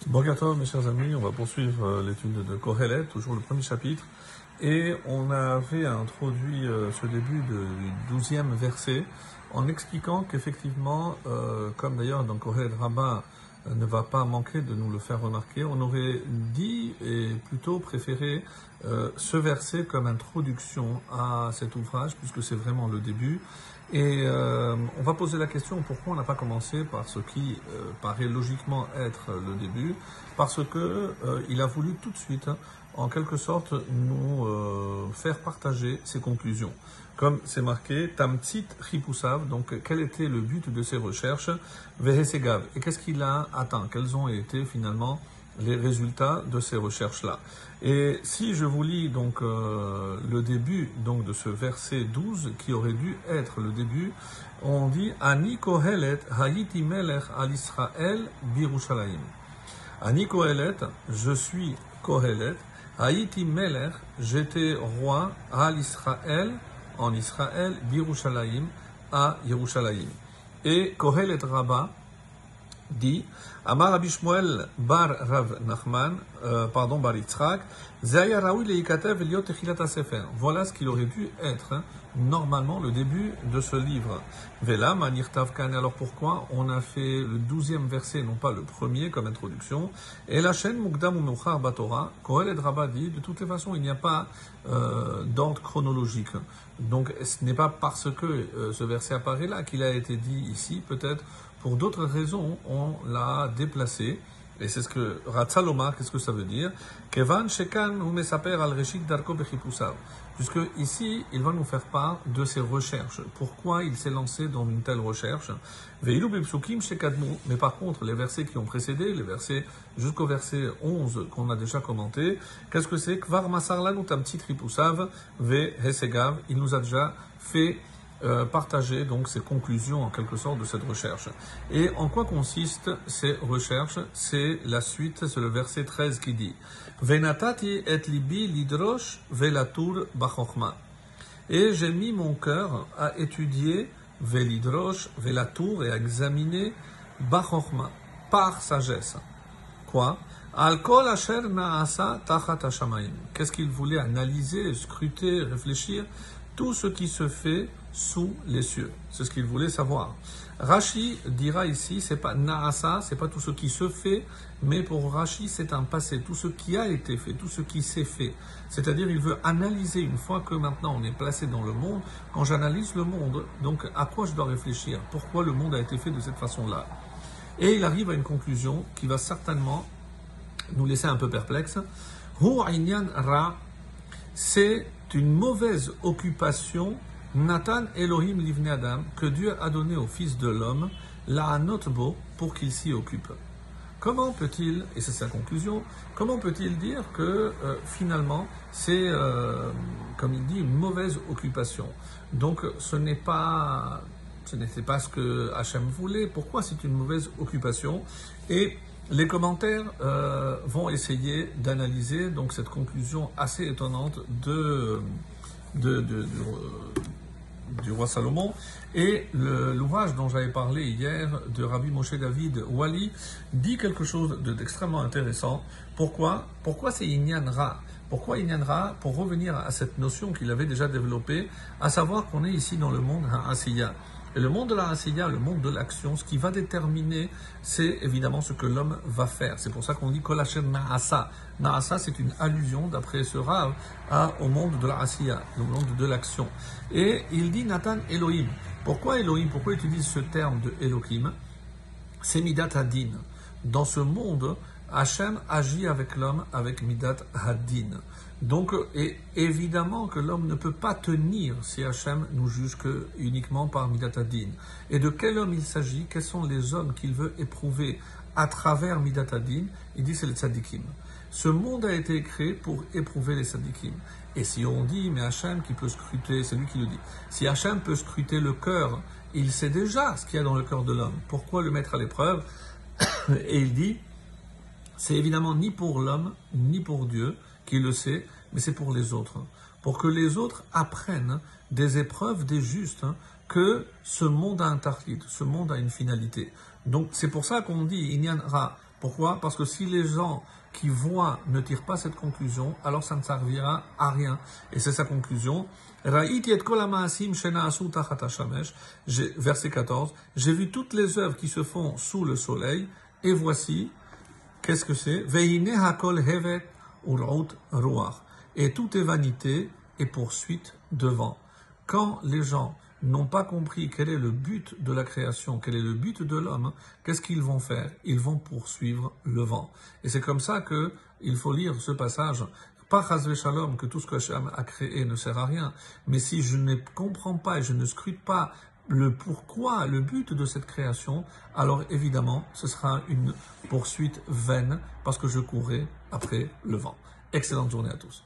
Bonjour à mes chers amis, on va poursuivre l'étude de Kohelet, toujours le premier chapitre. Et on avait introduit ce début du 12e verset en expliquant qu'effectivement, comme d'ailleurs dans Kohelet Rabbah ne va pas manquer de nous le faire remarquer, on aurait dit et plutôt préféré ce verset comme introduction à cet ouvrage, puisque c'est vraiment le début. Et on va poser la question pourquoi on n'a pas commencé par ce qui paraît logiquement être le début, parce que il a voulu tout de suite, en quelque sorte, nous faire partager ses conclusions. Comme c'est marqué, Tamtsit Ripoussav, donc quel était le but de ses recherches, Vehesegav, et qu'est-ce qu'il a atteint, quels ont été finalement les résultats de ces recherches-là. Et si je vous lis donc le début donc de ce verset 12, qui aurait dû être le début, on dit Ani Kohelet Hayiti Melech al Israël Birushalayim. Ani Kohelet, je suis Kohelet, Hayiti Melech, j'étais roi al Israël, en Israël, Birushalayim, à Yerushalayim. Et Kohelet Rabbah dit Amar Rabbi Shmuel bar Rav Nachman, bar Yitzhak, Zaya Raoui leikatev eliot techilat sefer. Voilà ce qu'il aurait dû être normalement le début de ce livre. Vela manirtav kan. Alors pourquoi on a fait le 12e verset, non pas le premier comme introduction? Et la chaîne Mukdam Umuchar Batora, Kohelet Rabbah dit, de toutes les façons, il n'y a pas d'ordre chronologique. Donc ce n'est pas parce que ce verset apparaît là qu'il a été dit ici, peut-être pour d'autres raisons, on l'a déplacé. Et c'est ce que Ratzalomar, qu'est-ce que ça veut dire? Kevan shekan hu mesaper al reshit darko bechipusav. Puisque ici, il va nous faire part de ses recherches. Pourquoi il s'est lancé dans une telle recherche? Veilu bepsukim shekadmu. Mais par contre, les versets qui ont précédé, les versets jusqu'au verset 11 qu'on a déjà commenté, qu'est-ce que c'est? Kvar masar lanu tamtsit ripusav ve hesegav. Il nous a déjà fait partager donc ses conclusions en quelque sorte de cette recherche. Et en quoi consistent ces recherches? C'est la suite, c'est le verset 13 qui dit Venatati et libi lidrosh velatur bachokma. Et j'ai mis mon cœur à étudier velidrosh velatur et à examiner bachokma par sagesse. Quoi? Al kol asher naasa tachat hashamayim. Qu'est-ce qu'il voulait analyser, scruter, réfléchir? Tout ce qui se fait sous les cieux. C'est ce qu'il voulait savoir. Rashi dira ici, c'est pas Naasa, c'est pas tout ce qui se fait, mais pour Rashi, c'est un passé, tout ce qui a été fait, tout ce qui s'est fait. C'est-à-dire, il veut analyser, une fois que maintenant on est placé dans le monde, quand j'analyse le monde, donc à quoi je dois réfléchir? Pourquoi le monde a été fait de cette façon-là? Et il arrive à une conclusion qui va certainement nous laisser un peu perplexes. Hu Inyan Ra, c'est une mauvaise occupation, Nathan Elohim Livne Adam, que Dieu a donné au Fils de l'homme, la Anotbo, pour qu'il s'y occupe. Comment peut-il, et c'est sa conclusion, comment peut-il dire que finalement c'est, comme il dit, une mauvaise occupation? Donc ce n'était pas ce que Hachem voulait. Pourquoi c'est une mauvaise occupation? Et les commentaires vont essayer d'analyser donc cette conclusion assez étonnante du roi Salomon. Et l'ouvrage dont j'avais parlé hier de Rabbi Moshe David Wali dit quelque chose d'extrêmement intéressant. Pourquoi c'est Inyan Ra? Pourquoi Inyan Ra? Pour revenir à cette notion qu'il avait déjà développée, à savoir qu'on est ici dans le monde Ha'asiya. Et le monde de la Asiya, le monde de l'action, ce qui va déterminer, c'est évidemment ce que l'homme va faire. C'est pour ça qu'on dit Kolasher Naasa. Naasa, c'est une allusion, d'après ce Rav, au monde de la Asiya, le monde de l'action. Et il dit Nathan Elohim. Pourquoi Elohim? Pourquoi il utilise ce terme de Elohim? C'est Midat Hadin. Dans ce monde, Hachem agit avec l'homme avec Midat Hadin. Donc, et évidemment que l'homme ne peut pas tenir si Hachem nous juge que uniquement par Midat Hadin. Et de quel homme il s'agit? Quels sont les hommes qu'il veut éprouver à travers Midat Hadin? Il dit c'est les tzadikim. Ce monde a été créé pour éprouver les tzadikim. Et si on dit, mais Hachem qui peut scruter, c'est lui qui le dit, si Hachem peut scruter le cœur, il sait déjà ce qu'il y a dans le cœur de l'homme. Pourquoi le mettre à l'épreuve? Et il dit, c'est évidemment ni pour l'homme, ni pour Dieu, qui le sait, mais c'est pour les autres. Pour que les autres apprennent des épreuves des justes, que ce monde a un target, ce monde a une finalité. Donc c'est pour ça qu'on dit Inyan Ra. Pourquoi? Parce que si les gens qui voient ne tirent pas cette conclusion, alors ça ne servira à rien. Et c'est sa conclusion. Verset 14. J'ai vu toutes les œuvres qui se font sous le soleil, et voici, qu'est-ce que c'est? Et tout est vanité et poursuite de vent. Quand les gens n'ont pas compris quel est le but de la création, quel est le but de l'homme, qu'est-ce qu'ils vont faire? Ils vont poursuivre le vent. Et c'est comme ça qu'il faut lire ce passage. Pas chas shalom que tout ce que Hashem a créé ne sert à rien, mais si je ne comprends pas et je ne scrute pas le pourquoi, le but de cette création, alors évidemment, ce sera une poursuite vaine parce que je courrai après le vent. Excellente journée à tous.